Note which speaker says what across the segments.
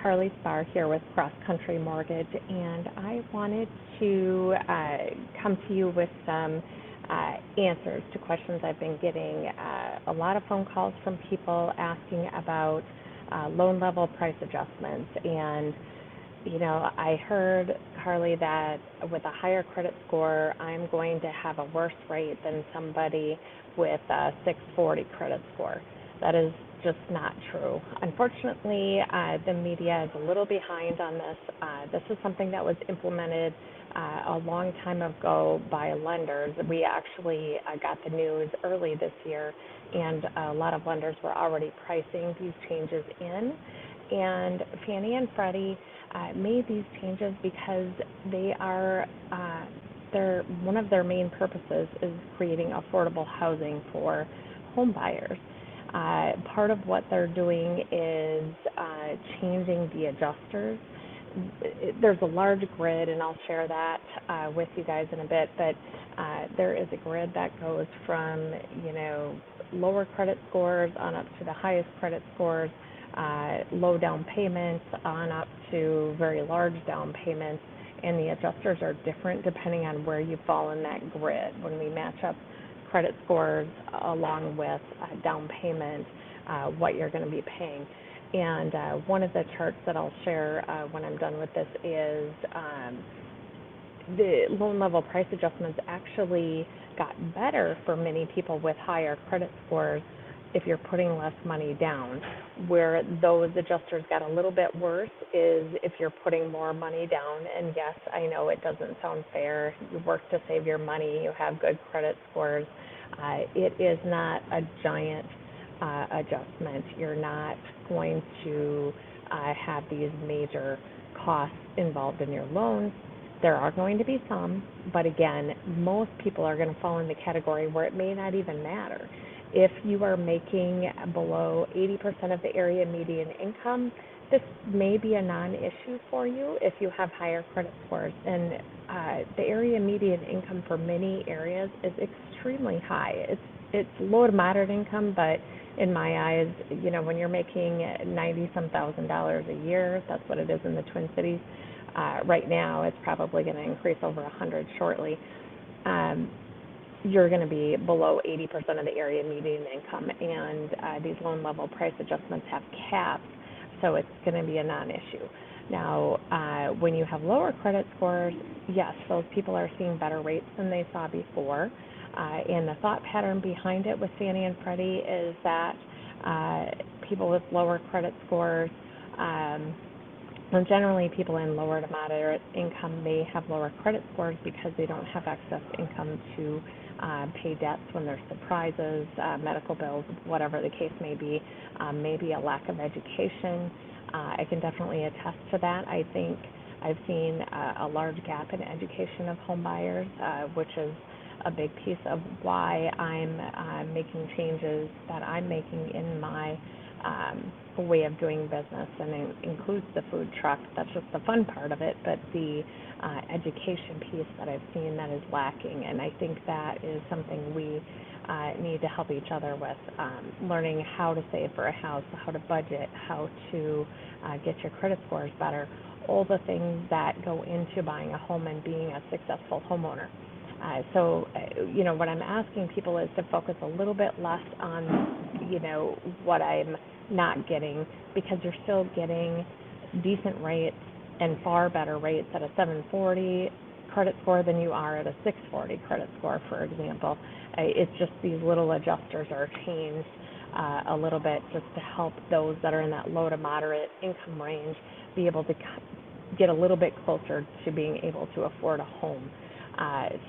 Speaker 1: Karli Spahr here with Cross Country Mortgage, and I wanted to come to you with some answers to questions I've been getting. A lot of phone calls from people asking about loan level price adjustments. And, you know, I heard, Karli, that with a higher credit score, I'm going to have a worse rate than somebody with a 640 credit score. That is just not true. Unfortunately, the media is a little behind on this. This is something that was implemented a long time ago by lenders. We actually got the news early this year, and a lot of lenders were already pricing these changes in. And Fannie and Freddie made these changes because they are one of their main purposes is creating affordable housing for home buyers. Part of what they're doing is changing the adjusters. There's a large grid, and I'll share that with you guys in a bit, but there is a grid that goes from, you know, lower credit scores on up to the highest credit scores, low down payments on up to very large down payments, and the adjusters are different depending on where you fall in that grid. When we match up credit scores along with down payment, what you're going to be paying. And one of the charts that I'll share when I'm done with this is the loan level price adjustments actually got better for many people with higher credit scores if you're putting less money down. Where those adjusters got a little bit worse is if you're putting more money down. And yes, I know it doesn't sound fair. You work to save your money. You have good credit scores. It is not a giant adjustment. You're not going to have these major costs involved in your loan. There are going to be some, but again, most people are going to fall in the category where it may not even matter. If you are making below 80% of the area median income, this may be a non-issue for you if you have higher credit scores. And the area median income for many areas is extremely high. It's low to moderate income, but in my eyes, you know, when you're making $90-some thousand a year, that's what it is in the Twin Cities. Right now, it's probably going to increase over 100 shortly. You're going to be below 80% of the area median income, and these loan level price adjustments have caps, so it's going to be a non-issue. Now, when you have lower credit scores, yes, those people are seeing better rates than they saw before, and the thought pattern behind it with Fannie and Freddie is that people with lower credit scores, generally people in lower to moderate income may have lower credit scores because they don't have excess income to pay debts when there's surprises, medical bills, whatever the case may be, maybe a lack of education. I can definitely attest to that. I think I've seen a large gap in education of home buyers, which is a big piece of why I'm making changes that I'm making in my way of doing business, and it includes the food truck. That's just the fun part of it, but the education piece that I've seen that is lacking, and I think that is something we need to help each other with, learning how to save for a house, how to budget, how to get your credit scores better, all the things that go into buying a home and being a successful homeowner. So, you know, what I'm asking people is to focus a little bit less on, you know, what I'm not getting, because you're still getting decent rates and far better rates at a 740 credit score than you are at a 640 credit score, for example. It's just these little adjusters are changed a little bit just to help those that are in that low to moderate income range be able to get a little bit closer to being able to afford a home.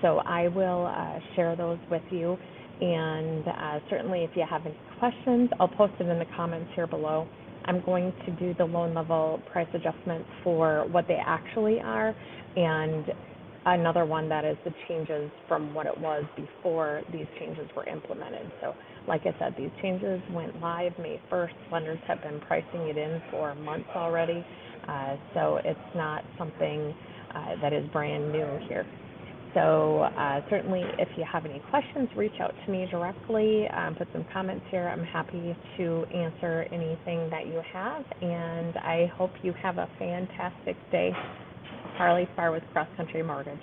Speaker 1: So I will share those with you, and certainly if you have any questions, I'll post it in the comments here below. I'm going to do the loan level price adjustments for what they actually are, and another one that is the changes from what it was before these changes were implemented. So like I said, these changes went live May 1st. Lenders have been pricing it in for months already, so it's not something that is brand new here. So certainly if you have any questions, reach out to me directly, put some comments here. I'm happy to answer anything that you have, and I hope you have a fantastic day. Karli, Spahr with Cross Country Mortgage.